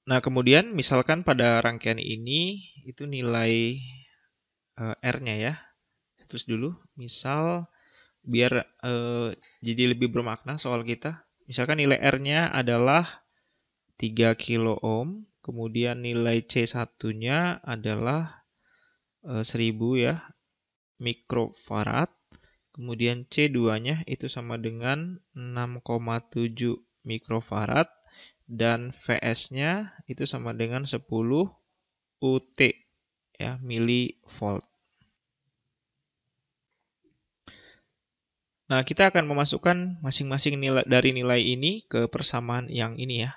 Nah, kemudian misalkan pada rangkaian ini itu nilai R-nya ya. Terus dulu, misal biar jadi lebih bermakna soal kita. Misalkan nilai R-nya adalah 3 kilo ohm, kemudian nilai C1-nya adalah 1000 ya, mikrofarad. Kemudian C2-nya itu sama dengan 6,7 mikrofarad dan Vs-nya itu sama dengan 10 UT ya, milivolt. Nah, kita akan memasukkan masing-masing nilai dari nilai ini ke persamaan yang ini ya.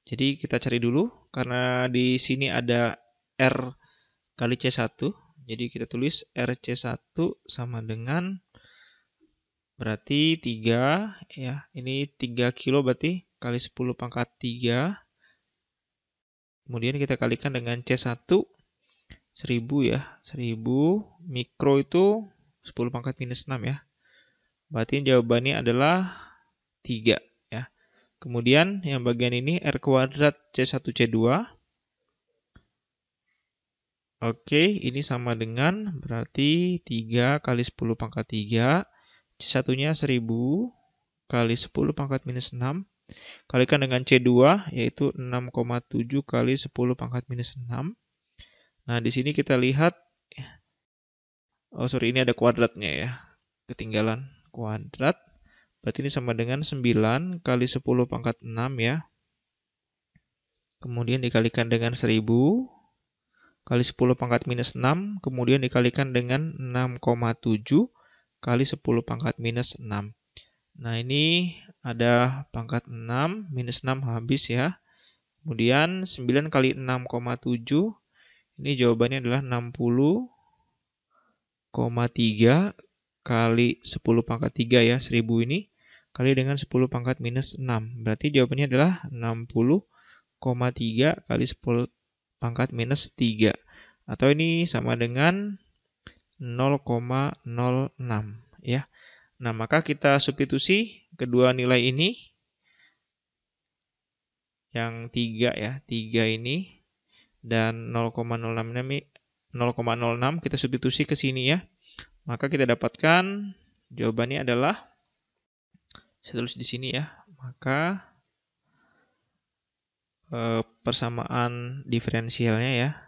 Jadi kita cari dulu karena di sini ada R kali C1. Jadi kita tulis RC1 sama dengan berarti 3 ya. Ini 3 kilo berarti kali 10 pangkat 3. Kemudian kita kalikan dengan C1 1000 ya. 1000 mikro itu 10 pangkat minus 6 ya. Berarti jawabannya adalah 3 ya. Kemudian yang bagian ini R kuadrat C1C2. Oke, ini sama dengan berarti 3 kali 10 pangkat 3. C1-nya 1000 kali 10 pangkat minus 6. Kalikan dengan C2, yaitu 6,7 kali 10 pangkat minus 6. Nah, di sini kita lihat, oh sorry, ini ada kuadratnya ya. Ketinggalan kuadrat. Berarti ini sama dengan 9 kali 10 pangkat 6 ya. Kemudian dikalikan dengan 1000 kali 10 pangkat minus 6, kemudian dikalikan dengan 6,7 kali 10 pangkat minus 6. Nah, ini ada pangkat 6, minus 6 habis ya. Kemudian 9 kali 6,7, ini jawabannya adalah 60,3 kali 10 pangkat 3 ya, 1000 ini, kali dengan 10 pangkat minus 6. Berarti jawabannya adalah 60,3 kali 10 pangkat minus 3. Atau ini sama dengan 0,06 ya. Nah, maka kita substitusi kedua nilai ini. Yang 3 ya, 3 ini dan 0,06 kita substitusi ke sini ya. Maka kita dapatkan jawabannya adalah, saya tulis di sini ya. Maka persamaan diferensialnya ya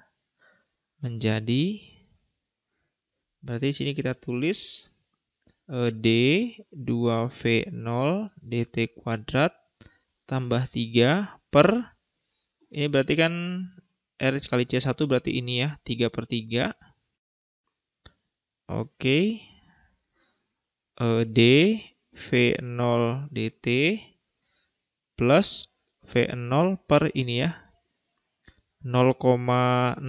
menjadi, berarti di sini kita tulis D 2V0 dt kuadrat tambah 3 per, ini berarti kan R kali C1 berarti ini ya, 3 per 3. Oke. D V0 dt plus V0 per ini ya, 0,06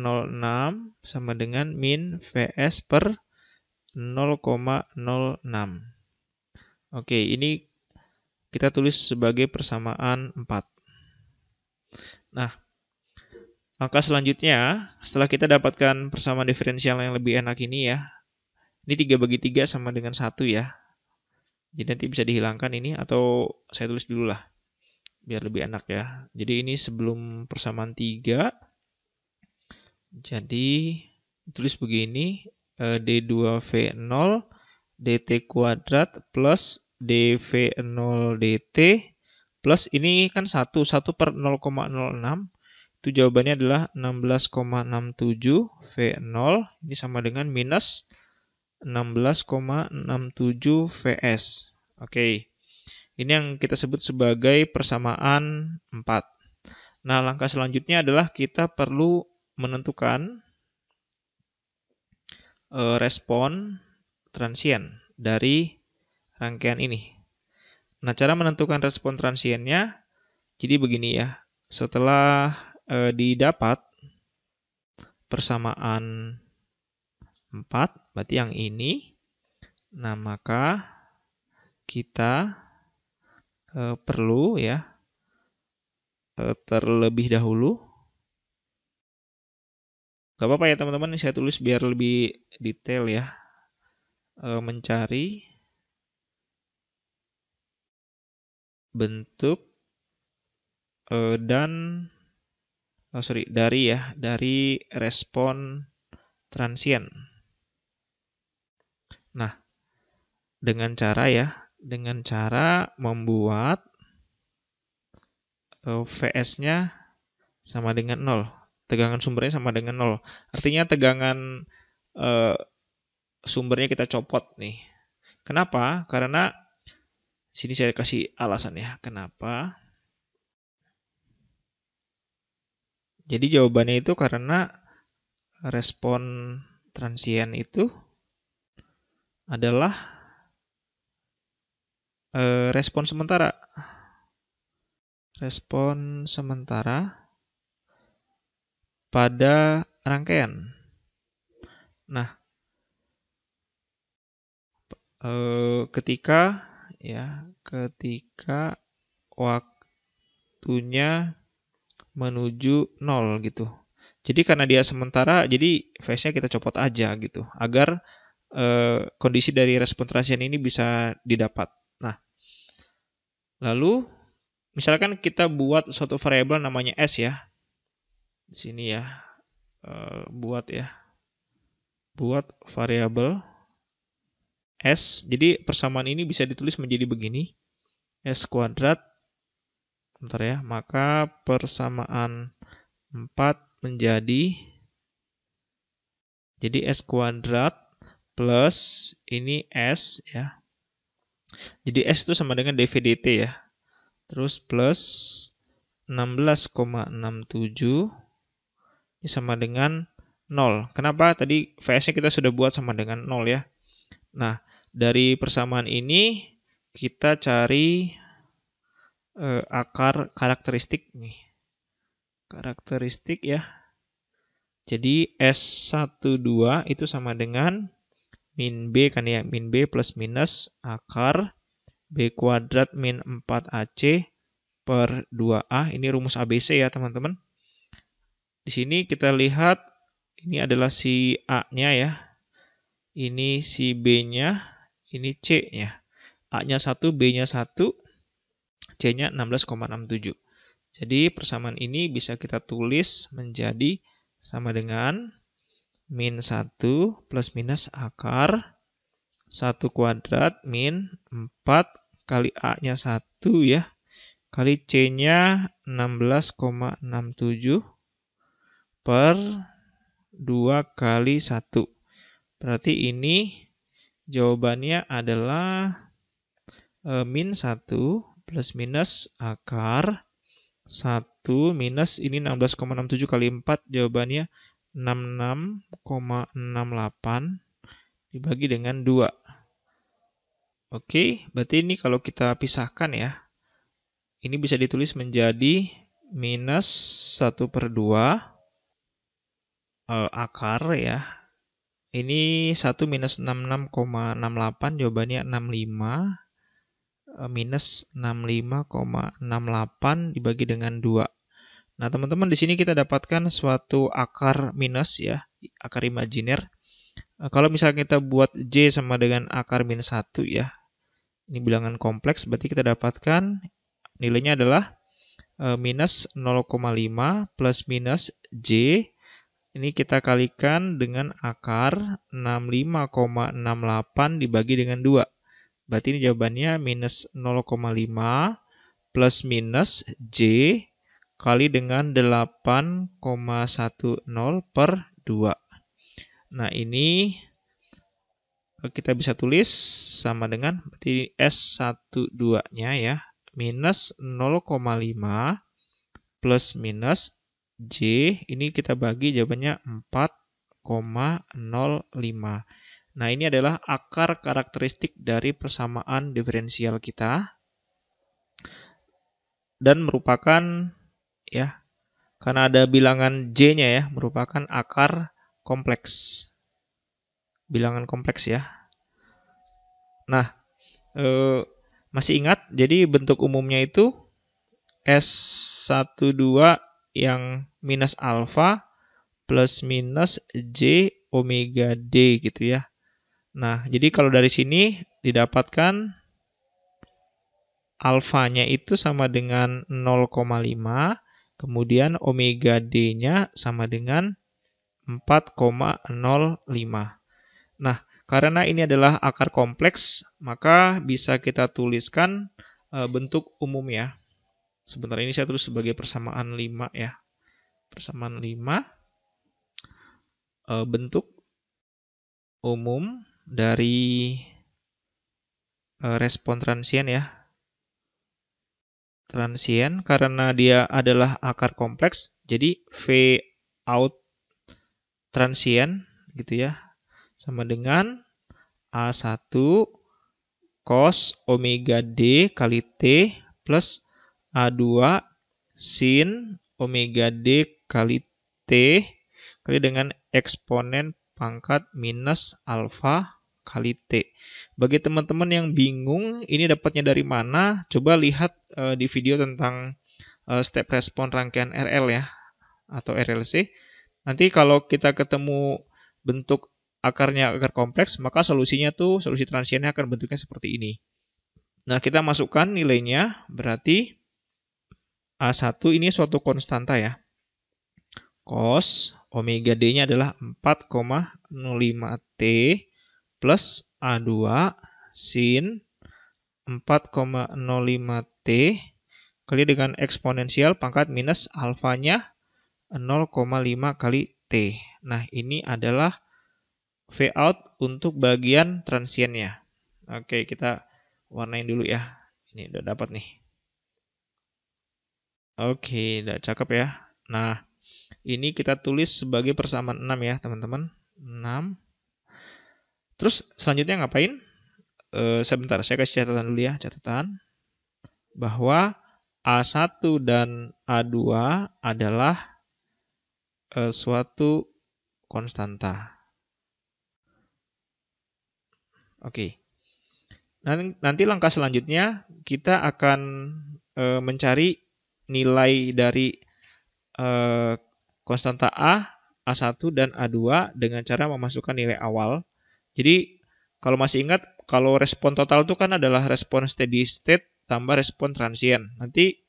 sama dengan min Vs per 0,06. Oke, ini kita tulis sebagai persamaan 4. Nah, langkah selanjutnya, setelah kita dapatkan persamaan diferensial yang lebih enak ini ya, ini 3 bagi 3 sama dengan 1 ya. Jadi nanti bisa dihilangkan ini, atau saya tulis dulu lah, biar lebih enak ya. Jadi ini sebelum persamaan 3, jadi tulis begini, D2V0 dt kuadrat plus dV0 dt plus ini kan 1 per 0,06, itu jawabannya adalah 16,67 V0, ini sama dengan minus 16,67 Vs. Oke, ini yang kita sebut sebagai persamaan 4. Nah, langkah selanjutnya adalah kita perlu menentukan respon transien dari rangkaian ini. Nah, cara menentukan respon transiennya, jadi begini ya. Setelah didapat persamaan 4, berarti yang ini. Nah, maka kita perlu ya terlebih dahulu. Gak apa-apa ya teman-teman, saya tulis biar lebih detail ya. Mencari bentuk dan dari respon transien. Nah, dengan cara membuat Vs-nya sama dengan 0. Tegangan sumbernya sama dengan 0. Artinya tegangan sumbernya kita copot nih. Kenapa? Karena sini saya kasih alasan ya. Kenapa? Jadi jawabannya itu karena respon transien itu adalah respon sementara. Respon sementara pada rangkaian. Nah, ketika waktunya menuju 0 gitu. Jadi karena dia sementara, jadi phase-nya kita copot aja gitu, agar kondisi dari respon transien ini bisa didapat. Nah, lalu misalkan kita buat suatu variabel namanya S ya. Di sini ya, buat variabel S. Jadi persamaan ini bisa ditulis menjadi begini. S kuadrat. Bentar ya. Maka persamaan 4 menjadi S kuadrat plus ini S ya. Jadi S itu sama dengan dV dt ya. Terus plus 16,67 ini sama dengan 0. Kenapa? Tadi Vs-nya kita sudah buat sama dengan 0 ya. Nah, dari persamaan ini kita cari akar karakteristik nih. Karakteristik ya. Jadi S12 itu sama dengan min B kan ya. Min B plus minus akar B kuadrat min 4AC per 2A. Ini rumus ABC ya teman-teman. Di sini kita lihat ini adalah si A-nya ya. Ini si B-nya. Ini C-nya. A-nya 1, B-nya 1. C-nya 16,67. Jadi persamaan ini bisa kita tulis menjadi sama dengan min 1 plus minus akar 1 kuadrat min 4 kali A-nya 1 ya. Kali C-nya 16,67 per 2 kali 1. Berarti ini jawabannya adalah min 1 plus minus akar 1 minus ini 16,67 kali 4 jawabannya 66,68 dibagi dengan 2. Oke, berarti ini kalau kita pisahkan ya. Ini bisa ditulis menjadi minus 1 per 2 akar ya. Ini 1 minus 66,68 jawabannya 65 minus 65,68 dibagi dengan 2. Nah, teman-teman di sini kita dapatkan suatu akar minus ya, akar imajiner. Kalau misalnya kita buat J sama dengan akar minus 1 ya. Ini bilangan kompleks, berarti kita dapatkan nilainya adalah minus 0,5 plus minus J. Ini kita kalikan dengan akar 65,68 dibagi dengan 2. Berarti ini jawabannya minus 0,5 plus minus J kali dengan 8,10 per 2. Nah, ini kita bisa tulis sama dengan berarti S12-nya ya. Minus 0,5 plus minus J. Ini kita bagi jawabannya 4,05. Nah, ini adalah akar karakteristik dari persamaan diferensial kita. Dan merupakan, ya, karena ada bilangan J-nya ya, merupakan akar kompleks. Bilangan kompleks ya. Nah, masih ingat, jadi bentuk umumnya itu S12 yang minus alfa plus minus J omega D gitu ya. Nah, jadi kalau dari sini didapatkan alfanya itu sama dengan 0,5 Kemudian omega D-nya sama dengan 4,05. Nah, karena ini adalah akar kompleks, maka bisa kita tuliskan bentuk umum ya. Sebentar, ini saya tulis sebagai persamaan 5 ya. Persamaan 5, bentuk umum dari respon transien ya. Transien karena dia adalah akar kompleks, jadi V out transien gitu ya, sama dengan A1 cos omega D kali T plus A2 sin omega D kali T kali dengan eksponen pangkat minus alfa kali T. Bagi teman-teman yang bingung ini dapatnya dari mana, coba lihat di video tentang step respon rangkaian RL ya, atau RLC. Nanti kalau kita ketemu bentuk akarnya akar kompleks, maka solusinya tuh, solusi transiennya akan bentuknya seperti ini. Nah, kita masukkan nilainya, berarti A1 ini suatu konstanta ya. Cos omega D-nya adalah 4,05T plus A2 sin 4,05T kali dengan eksponensial pangkat minus alfanya 0,5 kali T. Nah, ini adalah V out untuk bagian transiennya. Oke, kita warnain dulu ya. Ini udah dapat nih. Oke, udah cakep ya. Nah, ini kita tulis sebagai persamaan 6 ya, teman-teman. 6. Terus selanjutnya ngapain? Sebentar, saya kasih catatan dulu ya, catatan. Bahwa A1 dan A2 adalah suatu konstanta. Oke. Nanti langkah selanjutnya kita akan mencari nilai dari konstanta A, A1 dan A2 dengan cara memasukkan nilai awal. Jadi kalau masih ingat, kalau respon total itu kan adalah respon steady state tambah respon transien. Nanti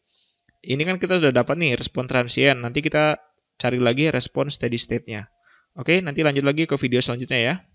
ini kan kita sudah dapat nih respon transien. Nanti kita cari lagi respon steady state-nya. Oke, nanti lanjut lagi ke video selanjutnya ya.